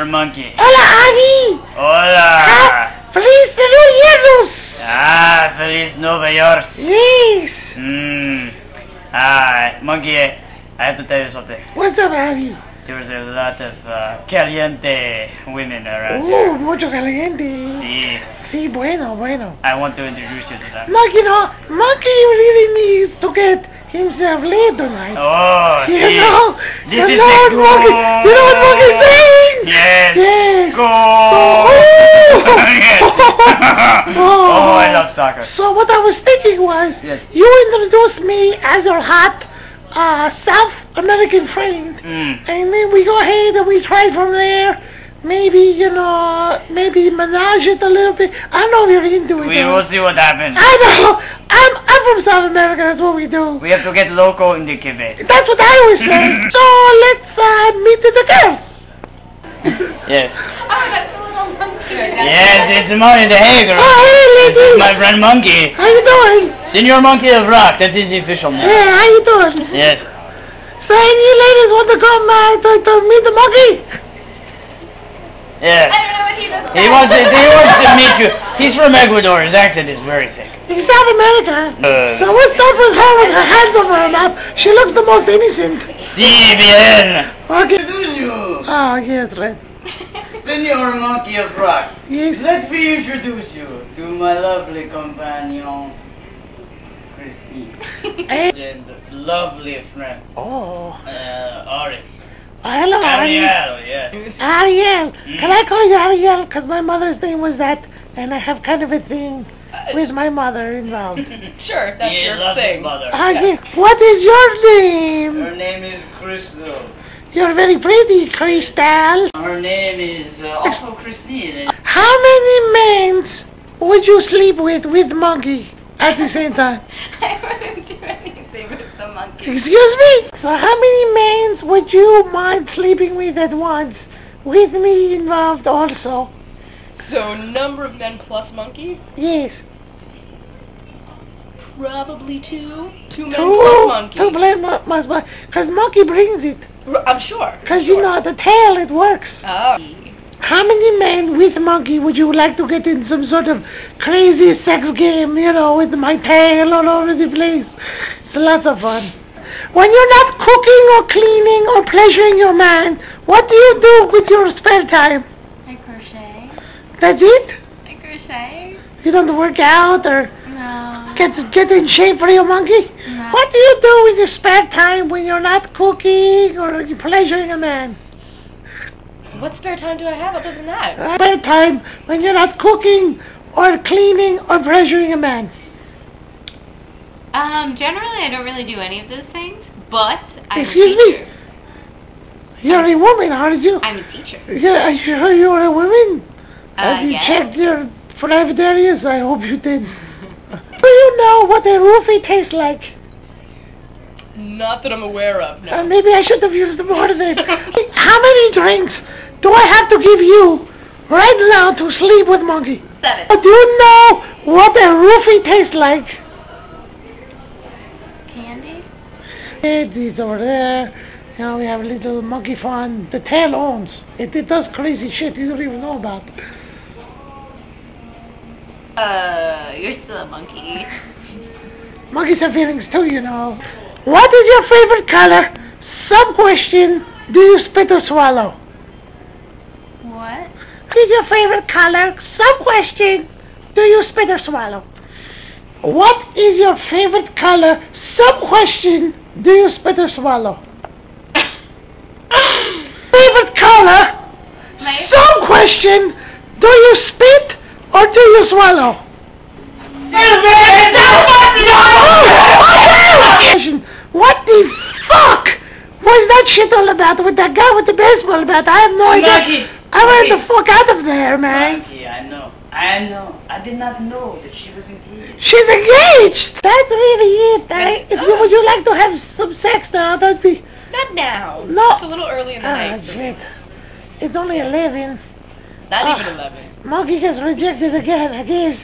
Monkey. Hola, Abby. Hola. Feliz Newyears. Feliz Newyears. Yes. Monkey, I have to tell you something. What's up, Abby? There's a lot of caliente women around Oh, mucho caliente. here. Sí, bueno, bueno. I want to introduce you to them. Monkey, Monkey really needs to get himself laid tonight. Oh, You see. know? This you is know the what Monkey, you know what Monkey's saying? Yes. Yes. Go. Oh. Yes. Oh, I love soccer. So what I was thinking was, Yes. you introduced me as your hot South American friend, and then we go ahead and we try from there. Maybe, maybe menage it a little bit. I don't know if you're into it. We will see what happens. I know. I'm from South America. That's what we do. We have to get local in the Quebec. That's what I always say. So let's meet the girls. Yes. Oh, that's a little monkey. Yes, it's Monkey the Hager. Oh, hey, This is lady. my friend Monkey. How you doing? Senior Monkey of Rock. That is the official name. Yeah, how you doing? Yes. So any you ladies want to come to meet the monkey? Yes. I don't know what he does. He wants to meet you. He's from Ecuador. His accent is very thick. In South America. So we'll start with her with her hands over her mouth. She looks the most innocent. Si bien. Okay. Introduce you. Oh, yes, right. Senior Monkey of Rock. Yes. Let me introduce you to my lovely companion, Christine. And lovely friend, Oh. Ari. Hello, Ariel. Ariel, yes. Ariel. Can I call you Ariel? Because my mother's name was that, and I have kind of a thing with my mother involved. Sure, that's He your loves his thing. mother. Yes. What is your name? Her name is Crystal. You're very pretty, Crystal. Her name is also Christine. How many men would you sleep with Monkey at the same time? I wouldn't do anything with the monkey. Excuse me? So how many men would you mind sleeping with at once, with me involved also? So, number of men plus monkey? Yes. Probably two. Two men plus monkey. Two men, because Monkey brings it. I'm sure. Because, the tail, it works. Oh. How many men with Monkey would you like to get in some sort of crazy sex game, with my tail all over the place? It's lots of fun. When you're not cooking or cleaning or pleasuring your man, what do you do with your spare time? I crochet. That's it? I crochet. You don't work out or No. get in shape for your monkey? No. What do you do with your spare time when you're not cooking or you're pleasuring a man? What spare time do I have other than that? Spare time when you're not cooking or cleaning or pleasuring a man. Generally I don't really do any of those things, but I'm Excuse a me? teacher. You're a woman, how did you? I'm a teacher. Yeah, are you sure you're a woman? Have you Yes. checked your private areas? I hope you did. Do you know what a roofie tastes like? Not that I'm aware of, no. Maybe I should have used more of it. How many drinks do I have to give you right now to sleep with Monkey? 7. Do you know what a roofie tastes like? Candy? It's over there. We have a little monkey fun. The tail owns. It does crazy shit you don't even know about. You're still a monkey. Monkeys have feelings too, What is your favorite color? Sub-question, do you spit or swallow? What? What is your favorite color? Sub-question, do you spit or swallow? What is your favorite color? Sub-question, do you spit or swallow? Favorite color? My Sub-question, do you spit or do you swallow? What the fuck was that shit all about with that guy with the baseball bat? I have no idea. Monkey. I ran the fuck out of there, man. Monkey, I know. I did not know that she was engaged. She's engaged. That's really it. Would you like to have some sex now? That'd be... Not now. No. It's a little early in the night. Shit. It's only 11. Not even 11. Monkey gets rejected again, I guess.